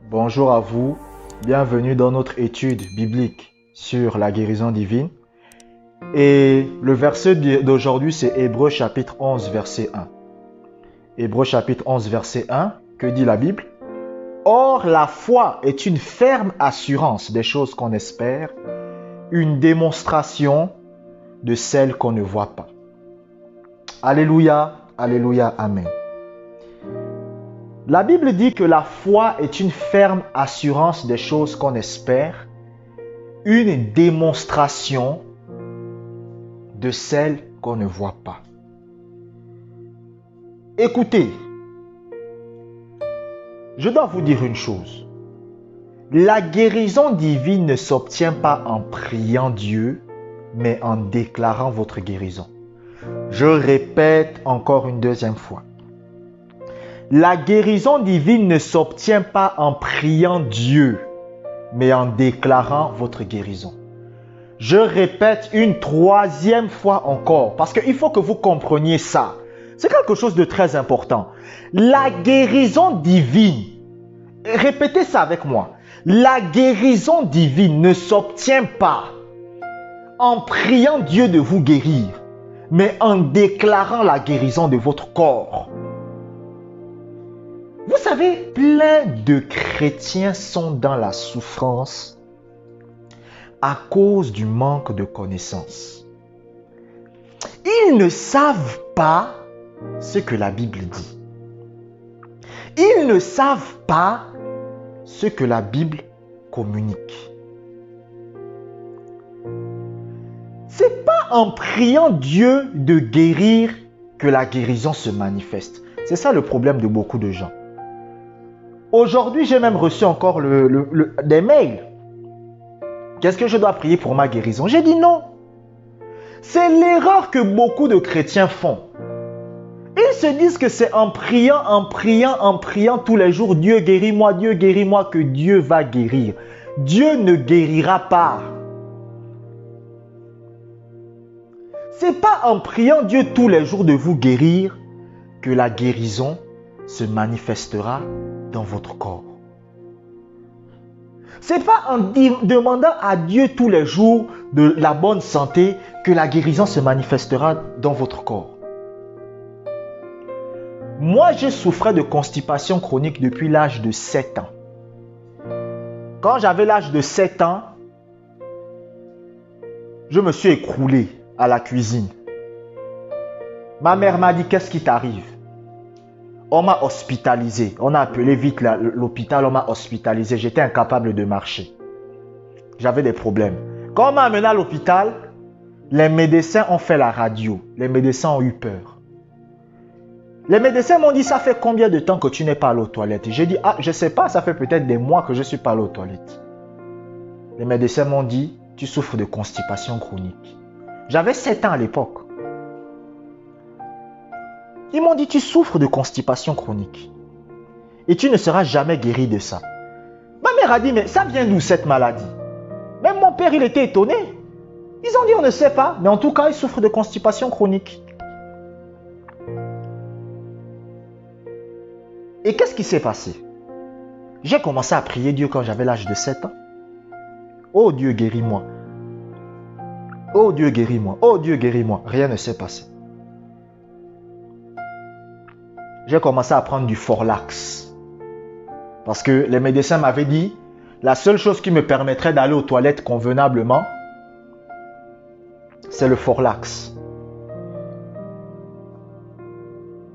Bonjour à vous, bienvenue dans notre étude biblique sur la guérison divine. Et le verset d'aujourd'hui, c'est Hébreux chapitre 11, verset 1. Hébreux chapitre 11, verset 1, que dit la Bible? Or, la foi est une ferme assurance des choses qu'on espère, une démonstration de celles qu'on ne voit pas. Alléluia, alléluia, amen. La Bible dit que la foi est une ferme assurance des choses qu'on espère, une démonstration de celles qu'on ne voit pas. Écoutez, je dois vous dire une chose. La guérison divine ne s'obtient pas en priant Dieu, mais en déclarant votre guérison. Je répète encore une deuxième fois. La guérison divine ne s'obtient pas en priant Dieu, mais en déclarant votre guérison. Je répète une troisième fois encore, parce qu'il faut que vous compreniez ça. C'est quelque chose de très important. La guérison divine, répétez ça avec moi. La guérison divine ne s'obtient pas en priant Dieu de vous guérir, mais en déclarant la guérison de votre corps. Vous savez, plein de chrétiens sont dans la souffrance à cause du manque de connaissances. Ils ne savent pas ce que la Bible dit. Ils ne savent pas ce que la Bible communique. C'est pas en priant Dieu de guérir que la guérison se manifeste. C'est ça le problème de beaucoup de gens. Aujourd'hui, j'ai même reçu encore des mails. Qu'est-ce que je dois prier pour ma guérison? J'ai dit non. C'est l'erreur que beaucoup de chrétiens font. Ils se disent que c'est en priant tous les jours, Dieu guéris-moi, que Dieu va guérir. Dieu ne guérira pas. C'est pas en priant Dieu tous les jours de vous guérir que la guérison se manifestera dans votre corps. C'est pas en demandant à Dieu tous les jours de la bonne santé que la guérison se manifestera dans votre corps. Moi, je souffrais de constipation chronique depuis l'âge de 7 ans. Quand j'avais l'âge de 7 ans, je me suis écroulé à la cuisine. Ma mère m'a dit, qu'est-ce qui t'arrive? On m'a hospitalisé. On a appelé vite l'hôpital, on m'a hospitalisé. J'étais incapable de marcher. J'avais des problèmes. Quand on m'a amené à l'hôpital, les médecins ont fait la radio. Les médecins ont eu peur. Les médecins m'ont dit, ça fait combien de temps que tu n'es pas allé aux toilettes? J'ai dit, je ne sais pas, ça fait peut-être des mois que je ne suis pas allé aux toilettes. Les médecins m'ont dit, tu souffres de constipation chronique. J'avais 7 ans à l'époque. Ils m'ont dit, tu souffres de constipation chronique. Et tu ne seras jamais guéri de ça. Ma mère a dit, mais ça vient d'où cette maladie? Même mon père, il était étonné. Ils ont dit, on ne sait pas. Mais en tout cas, il souffre de constipation chronique. Et qu'est-ce qui s'est passé? J'ai commencé à prier Dieu quand j'avais l'âge de 7 ans. Oh Dieu, guéris-moi. Oh Dieu, guéris-moi. Oh Dieu, guéris-moi. Rien ne s'est passé. J'ai commencé à prendre du Forlax. Parce que les médecins m'avaient dit, la seule chose qui me permettrait d'aller aux toilettes convenablement, c'est le Forlax.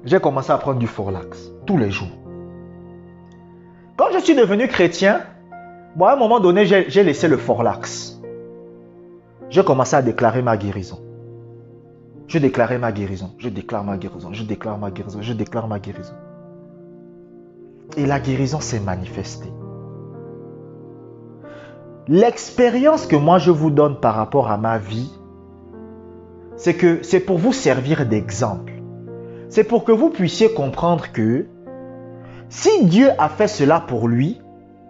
J'ai commencé à prendre du Forlax tous les jours. Quand je suis devenu chrétien, moi, à un moment donné, j'ai laissé le Forlax. J'ai commencé à déclarer ma guérison. Je déclarais ma guérison, je déclare ma guérison, je déclare ma guérison, je déclare ma guérison. Et la guérison s'est manifestée. L'expérience que moi je vous donne par rapport à ma vie, c'est que c'est pour vous servir d'exemple. C'est pour que vous puissiez comprendre que si Dieu a fait cela pour lui,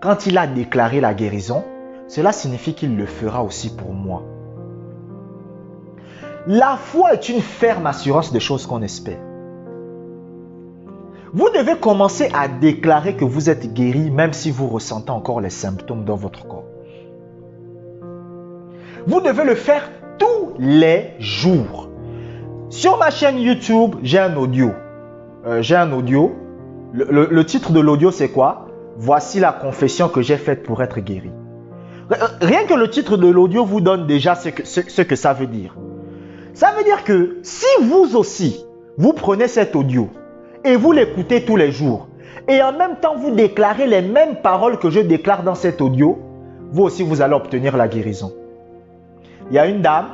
quand il a déclaré la guérison, cela signifie qu'il le fera aussi pour moi. La foi est une ferme assurance des choses qu'on espère. Vous devez commencer à déclarer que vous êtes guéri même si vous ressentez encore les symptômes dans votre corps. Vous devez le faire tous les jours. Sur ma chaîne YouTube, j'ai un audio. Le titre de l'audio, c'est quoi? Voici la confession que j'ai faite pour être guéri. Rien que le titre de l'audio vous donne déjà ce que ça veut dire. Ça veut dire que si vous aussi, vous prenez cet audio et vous l'écoutez tous les jours et en même temps vous déclarez les mêmes paroles que je déclare dans cet audio, vous aussi vous allez obtenir la guérison. Il y a une dame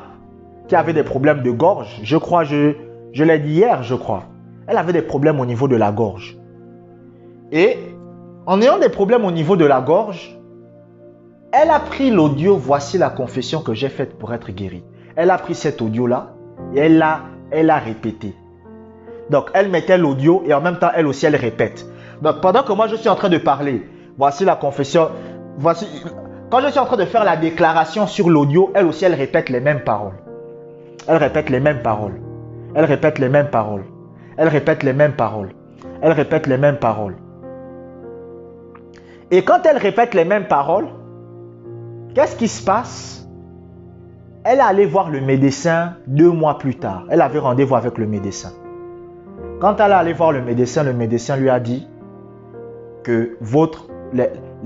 qui avait des problèmes de gorge. Je crois, je l'ai dit hier, je crois. Elle avait des problèmes au niveau de la gorge. Et en ayant des problèmes au niveau de la gorge, elle a pris l'audio, voici la confession que j'ai faite pour être guérie. Elle a pris cet audio-là et elle l'a répété. Donc, elle mettait l'audio et en même temps, elle aussi, elle répète. Donc, pendant que moi, je suis en train de parler, voici la confession, quand je suis en train de faire la déclaration sur l'audio, elle aussi, elle répète les mêmes paroles. Elle répète les mêmes paroles. Elle répète les mêmes paroles. Elle répète les mêmes paroles. Elle répète les mêmes paroles. Et quand elle répète les mêmes paroles, qu'est-ce qui se passe? Elle est allée voir le médecin 2 mois plus tard. Elle avait rendez-vous avec le médecin. Quand elle est allée voir le médecin lui a dit que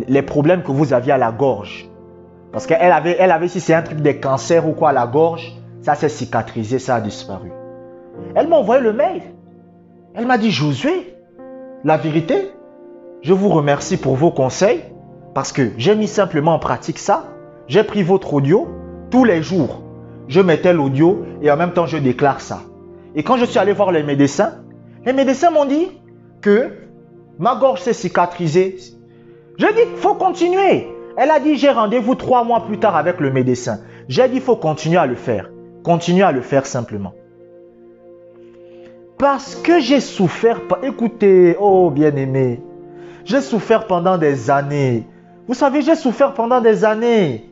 les problèmes que vous aviez à la gorge, parce qu'elle avait, si c'est un truc des cancers ou quoi à la gorge, ça s'est cicatrisé, ça a disparu. Elle m'a envoyé le mail. Elle m'a dit, Josué, la vérité, je vous remercie pour vos conseils parce que j'ai mis simplement en pratique ça. J'ai pris votre audio tous les jours. Je mettais l'audio et en même temps je déclare ça. Et quand je suis allé voir les médecins m'ont dit que ma gorge s'est cicatrisée. Je dis, il faut continuer. Elle a dit, j'ai rendez-vous 3 mois plus tard avec le médecin. J'ai dit, il faut continuer à le faire. Continuez à le faire simplement. Parce que j'ai souffert, écoutez, oh bien-aimé, j'ai souffert pendant des années. Vous savez, j'ai souffert pendant des années.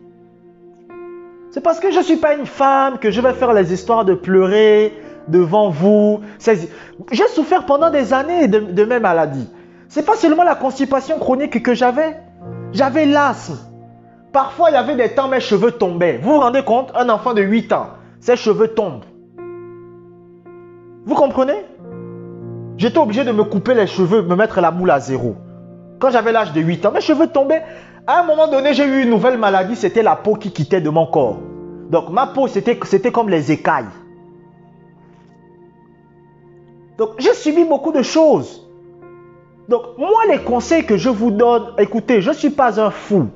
C'est parce que je ne suis pas une femme que je vais faire les histoires de pleurer devant vous. J'ai souffert pendant des années de mes maladies. Ce n'est pas seulement la constipation chronique que j'avais. J'avais l'asthme. Parfois, il y avait des temps, mes cheveux tombaient. Vous vous rendez compte? Un enfant de 8 ans, ses cheveux tombent. Vous comprenez? J'étais obligé de me couper les cheveux, me mettre la boule à zéro. Quand j'avais l'âge de 8 ans, mes cheveux tombaient. À un moment donné, j'ai eu une nouvelle maladie, c'était la peau qui quittait de mon corps. Donc ma peau, c'était comme les écailles. Donc j'ai subi beaucoup de choses. Donc moi, les conseils que je vous donne, écoutez, je ne suis pas un fou.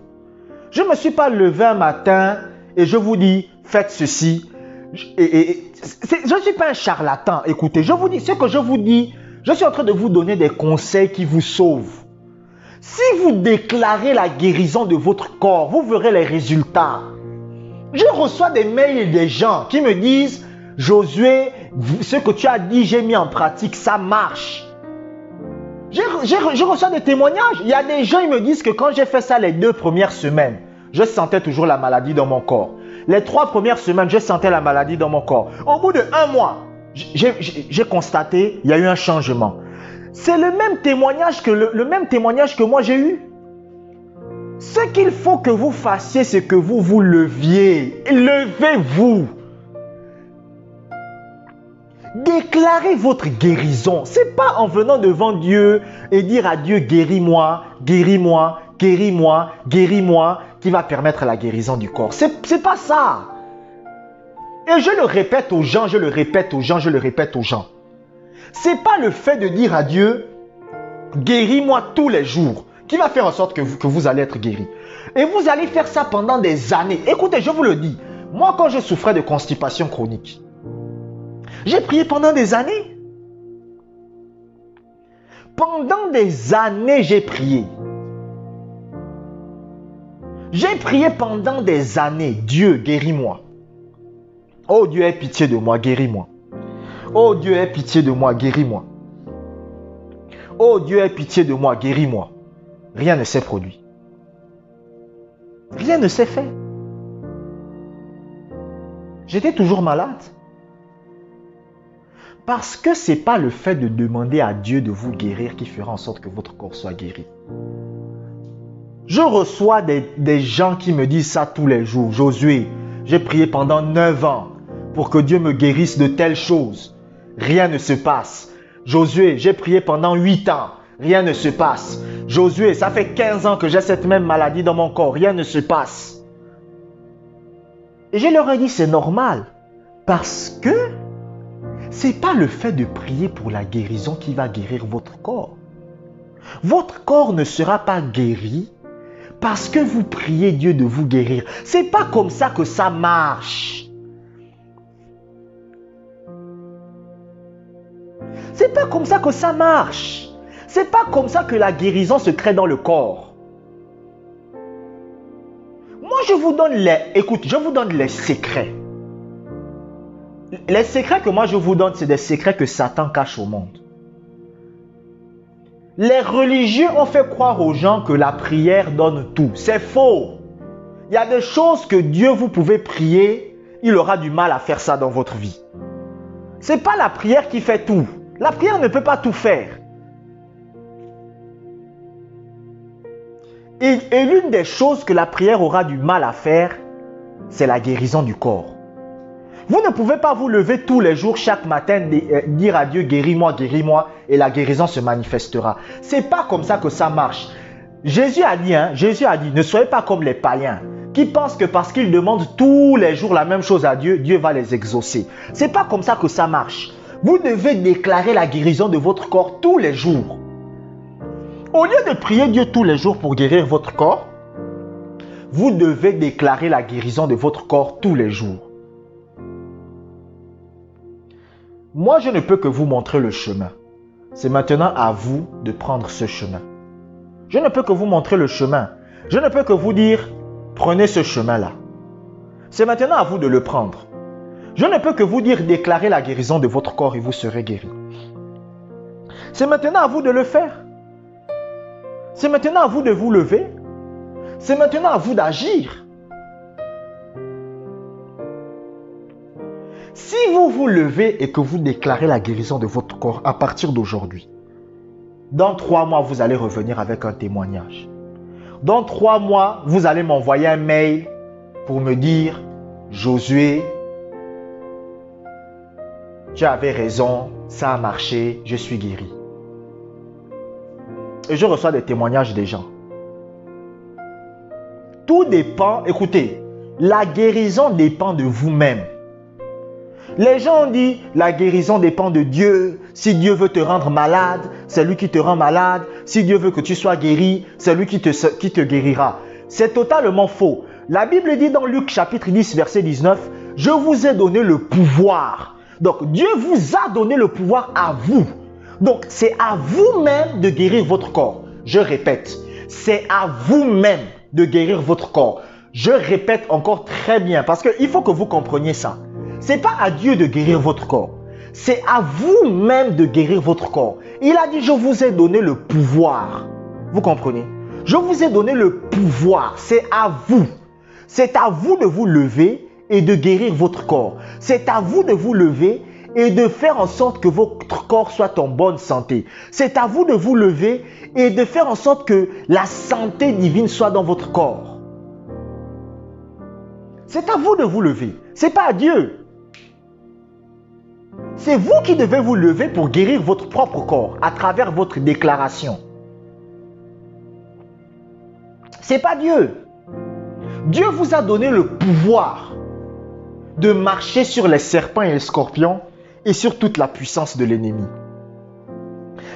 Je ne me suis pas levé un matin et je vous dis, faites ceci. Je ne suis pas un charlatan. Écoutez, je vous dis ce que je vous dis. Je suis en train de vous donner des conseils qui vous sauvent. Si vous déclarez la guérison de votre corps, vous verrez les résultats. Je reçois des mails des gens qui me disent, Josué, ce que tu as dit, j'ai mis en pratique, ça marche. Je reçois des témoignages. Il y a des gens qui me disent que quand j'ai fait ça les 2 premières semaines, je sentais toujours la maladie dans mon corps. Les 3 premières semaines, je sentais la maladie dans mon corps. Au bout de 1 mois, j'ai constaté, il y a eu un changement. C'est le même témoignage que moi j'ai eu. Ce qu'il faut que vous fassiez, c'est que vous vous leviez. Levez-vous. Déclarez votre guérison. Ce n'est pas en venant devant Dieu et dire à Dieu, guéris-moi, guéris-moi, guéris-moi, guéris-moi, qui va permettre la guérison du corps. C'est pas ça. Et je le répète aux gens, je le répète aux gens, je le répète aux gens. Ce n'est pas le fait de dire à Dieu, guéris-moi tous les jours, qui va faire en sorte que vous allez être guéri. Et vous allez faire ça pendant des années. Écoutez, je vous le dis, moi quand je souffrais de constipation chronique, j'ai prié pendant des années. Pendant des années, j'ai prié. J'ai prié pendant des années. Dieu, guéris-moi. Oh Dieu, aie pitié de moi, guéris-moi. Oh Dieu, aie pitié de moi, guéris-moi. Oh Dieu, aie pitié de moi, guéris-moi. Rien ne s'est produit. Rien ne s'est fait. J'étais toujours malade. Parce que ce n'est pas le fait de demander à Dieu de vous guérir qui fera en sorte que votre corps soit guéri. Je reçois des gens qui me disent ça tous les jours. Josué, j'ai prié pendant 9 ans pour que Dieu me guérisse de telles choses. Rien ne se passe. Josué, j'ai prié pendant 8 ans. Rien ne se passe. Josué, ça fait 15 ans que j'ai cette même maladie dans mon corps. Rien ne se passe. Et je leur ai dit, c'est normal. Parce que ce n'est pas le fait de prier pour la guérison qui va guérir votre corps. Votre corps ne sera pas guéri parce que vous priez Dieu de vous guérir. Ce n'est pas comme ça que ça marche. C'est pas comme ça que ça marche. C'est pas comme ça que la guérison se crée dans le corps. Moi, je vous donne les secrets. Les secrets que moi je vous donne, c'est des secrets que Satan cache au monde. Les religieux ont fait croire aux gens que la prière donne tout. C'est faux. Il y a des choses que Dieu vous pouvez prier, il aura du mal à faire ça dans votre vie. Ce n'est pas la prière qui fait tout. La prière ne peut pas tout faire. Et l'une des choses que la prière aura du mal à faire, c'est la guérison du corps. Vous ne pouvez pas vous lever tous les jours, chaque matin, dire à Dieu, guéris-moi, et la guérison se manifestera. Ce n'est pas comme ça que ça marche. Jésus a dit, ne soyez pas comme les païens, qui pensent que parce qu'ils demandent tous les jours la même chose à Dieu, Dieu va les exaucer. Ce n'est pas comme ça que ça marche. Vous devez déclarer la guérison de votre corps tous les jours. Au lieu de prier Dieu tous les jours pour guérir votre corps, vous devez déclarer la guérison de votre corps tous les jours. Moi, je ne peux que vous montrer le chemin. C'est maintenant à vous de prendre ce chemin. Je ne peux que vous montrer le chemin. Je ne peux que vous dire, prenez ce chemin-là. C'est maintenant à vous de le prendre. Je ne peux que vous dire, déclarez la guérison de votre corps et vous serez guéri. C'est maintenant à vous de le faire. C'est maintenant à vous de vous lever. C'est maintenant à vous d'agir. Si vous vous levez et que vous déclarez la guérison de votre corps à partir d'aujourd'hui, dans 3 mois, vous allez revenir avec un témoignage. Dans 3 mois, vous allez m'envoyer un mail pour me dire, Josué, tu avais raison, ça a marché, je suis guéri. Et je reçois des témoignages des gens. Tout dépend, écoutez, la guérison dépend de vous-même. Les gens ont dit, la guérison dépend de Dieu. Si Dieu veut te rendre malade, c'est lui qui te rend malade. Si Dieu veut que tu sois guéri, c'est lui qui te guérira. C'est totalement faux. La Bible dit dans Luc chapitre 10, verset 19, « Je vous ai donné le pouvoir. » Donc, Dieu vous a donné le pouvoir à vous. Donc, c'est à vous-même de guérir votre corps. Je répète, c'est à vous-même de guérir votre corps. Je répète encore très bien parce qu'il faut que vous compreniez ça. Ce n'est pas à Dieu de guérir votre corps. C'est à vous-même de guérir votre corps. Il a dit, je vous ai donné le pouvoir. Vous comprenez? Je vous ai donné le pouvoir. C'est à vous. C'est à vous de vous lever et de guérir votre corps. C'est à vous de vous lever et de faire en sorte que votre corps soit en bonne santé. C'est à vous de vous lever et de faire en sorte que la santé divine soit dans votre corps. C'est à vous de vous lever. Ce n'est pas à Dieu. C'est vous qui devez vous lever pour guérir votre propre corps à travers votre déclaration. Ce n'est pas Dieu. Dieu vous a donné le pouvoir de marcher sur les serpents et les scorpions et sur toute la puissance de l'ennemi.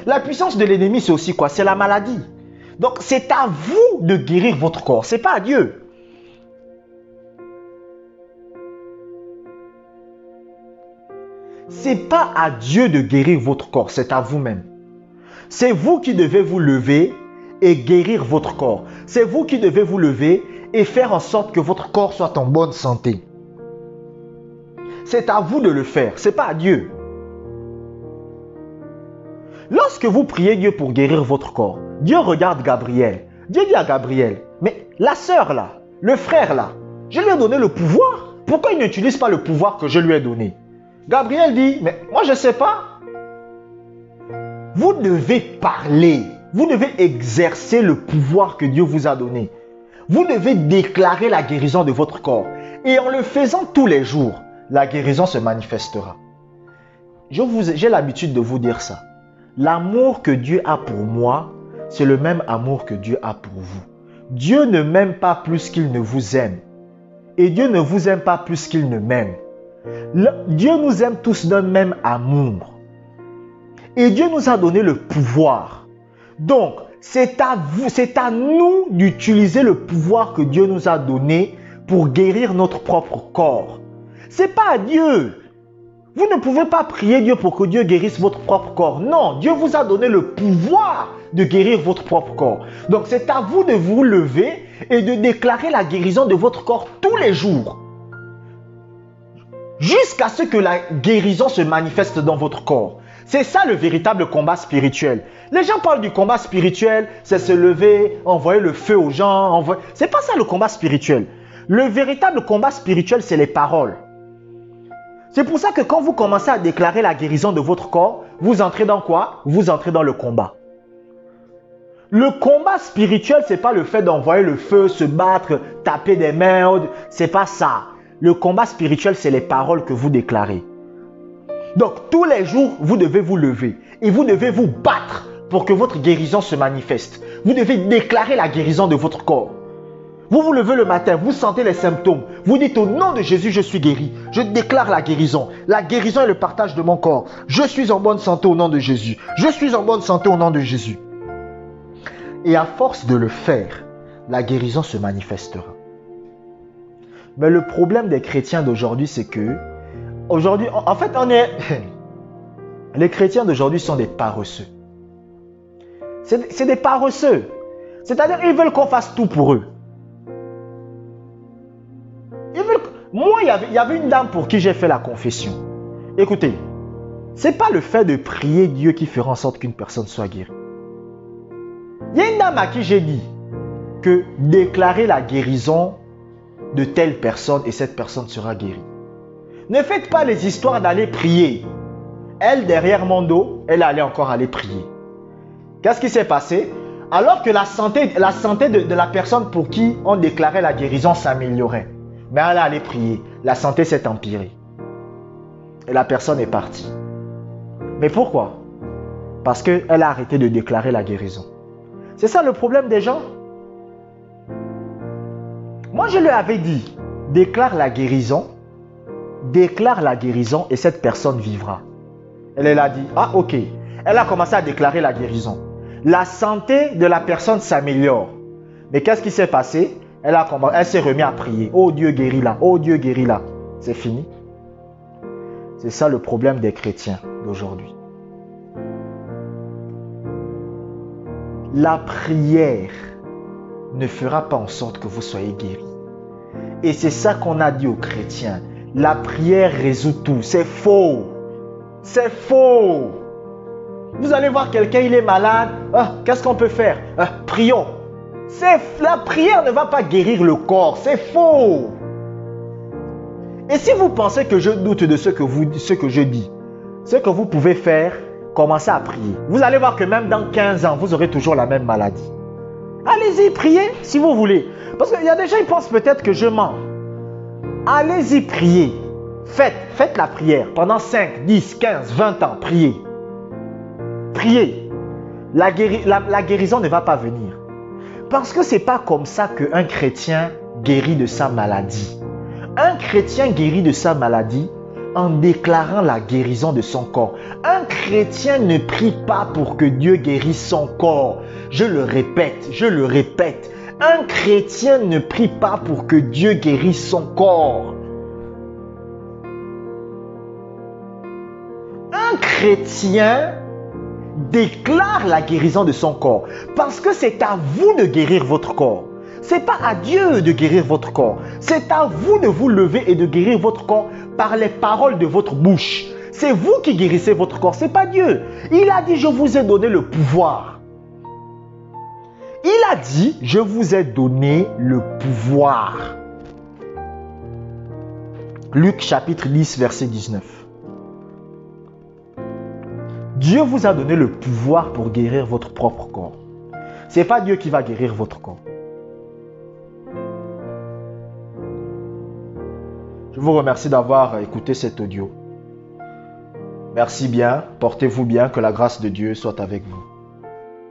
La puissance de l'ennemi, c'est aussi quoi? C'est la maladie. Donc, c'est à vous de guérir votre corps. Ce n'est pas à Dieu. Ce n'est pas à Dieu de guérir votre corps, c'est à vous-même. C'est vous qui devez vous lever et guérir votre corps. C'est vous qui devez vous lever et faire en sorte que votre corps soit en bonne santé. C'est à vous de le faire, ce n'est pas à Dieu. Lorsque vous priez Dieu pour guérir votre corps, Dieu regarde Gabriel. Dieu dit à Gabriel, mais la sœur là, le frère là, je lui ai donné le pouvoir. Pourquoi il n'utilise pas le pouvoir que je lui ai donné? Gabriel dit, mais moi je ne sais pas. Vous devez parler. Vous devez exercer le pouvoir que Dieu vous a donné. Vous devez déclarer la guérison de votre corps. Et en le faisant tous les jours, la guérison se manifestera. J'ai l'habitude de vous dire ça. L'amour que Dieu a pour moi, c'est le même amour que Dieu a pour vous. Dieu ne m'aime pas plus qu'il ne vous aime. Et Dieu ne vous aime pas plus qu'il ne m'aime. Dieu nous aime tous d'un même amour. Et Dieu nous a donné le pouvoir. Donc, c'est à vous, c'est à nous d'utiliser le pouvoir que Dieu nous a donné pour guérir notre propre corps. C'est pas à Dieu. Vous ne pouvez pas prier Dieu pour que Dieu guérisse votre propre corps. Non, Dieu vous a donné le pouvoir de guérir votre propre corps. Donc, c'est à vous de vous lever et de déclarer la guérison de votre corps tous les jours. Jusqu'à ce que la guérison se manifeste dans votre corps. C'est ça le véritable combat spirituel. Les gens parlent du combat spirituel, c'est se lever, envoyer le feu aux gens. C'est pas ça le combat spirituel. Le véritable combat spirituel, c'est les paroles. C'est pour ça que quand vous commencez à déclarer la guérison de votre corps, vous entrez dans quoi? Vous entrez dans le combat. Le combat spirituel, c'est pas le fait d'envoyer le feu, se battre, taper des mains. C'est pas ça. Le combat spirituel, c'est les paroles que vous déclarez. Donc, tous les jours, vous devez vous lever et vous devez vous battre pour que votre guérison se manifeste. Vous devez déclarer la guérison de votre corps. Vous vous levez le matin, vous sentez les symptômes. Vous dites au nom de Jésus, je suis guéri. Je déclare la guérison. La guérison est le partage de mon corps. Je suis en bonne santé au nom de Jésus. Je suis en bonne santé au nom de Jésus. Et à force de le faire, la guérison se manifestera. Mais le problème des chrétiens d'aujourd'hui, c'est que aujourd'hui, en fait, les chrétiens d'aujourd'hui sont des paresseux. C'est des paresseux. C'est-à-dire, ils veulent qu'on fasse tout pour eux. Moi, il y avait une dame pour qui j'ai fait la confession. Écoutez, ce n'est pas le fait de prier Dieu qui fera en sorte qu'une personne soit guérie. Il y a une dame à qui j'ai dit que déclarer la guérison de telle personne et cette personne sera guérie. Ne faites pas les histoires d'aller prier. Elle, derrière mon dos, elle allait encore aller prier. Qu'est-ce qui s'est passé? Alors que la santé de la personne pour qui on déclarait la guérison s'améliorait. Mais elle allait prier. La santé s'est empirée. Et la personne est partie. Mais pourquoi? Parce qu'elle a arrêté de déclarer la guérison. C'est ça le problème des gens. Moi, je lui avais dit, déclare la guérison et cette personne vivra. Elle a dit, ah ok. Elle a commencé à déclarer la guérison. La santé de la personne s'améliore. Mais qu'est-ce qui s'est passé? Elle s'est remise à prier. Oh Dieu guéris-la, oh Dieu guéris-la. C'est fini. C'est ça le problème des chrétiens d'aujourd'hui. La prière ne fera pas en sorte que vous soyez guéris. Et c'est ça qu'on a dit aux chrétiens. La prière résout tout. C'est faux. C'est faux. Vous allez voir quelqu'un, il est malade. Ah, qu'est-ce qu'on peut faire? Prions. La prière ne va pas guérir le corps. C'est faux. Et si vous pensez que je doute de ce que je dis, ce que vous pouvez faire, commencez à prier. Vous allez voir que même dans 15 ans, vous aurez toujours la même maladie. Allez-y, priez si vous voulez. Parce qu'il y a des gens qui pensent peut-être que je mens. Allez-y, priez. Faites la prière pendant 5, 10, 15, 20 ans. Priez. Priez. La guérison ne va pas venir. Parce que ce n'est pas comme ça qu'un chrétien guérit de sa maladie. Un chrétien guérit de sa maladie en déclarant la guérison de son corps. Un chrétien ne prie pas pour que Dieu guérisse son corps. Je le répète. Un chrétien ne prie pas pour que Dieu guérisse son corps. Un chrétien déclare la guérison de son corps parce que c'est à vous de guérir votre corps. Ce n'est pas à Dieu de guérir votre corps. C'est à vous de vous lever et de guérir votre corps par les paroles de votre bouche. C'est vous qui guérissez votre corps, ce n'est pas Dieu. Il a dit, je vous ai donné le pouvoir. Il a dit, je vous ai donné le pouvoir. Luc chapitre 10, verset 19. Dieu vous a donné le pouvoir pour guérir votre propre corps. Ce n'est pas Dieu qui va guérir votre corps. Je vous remercie d'avoir écouté cet audio. Merci bien, portez-vous bien, que la grâce de Dieu soit avec vous.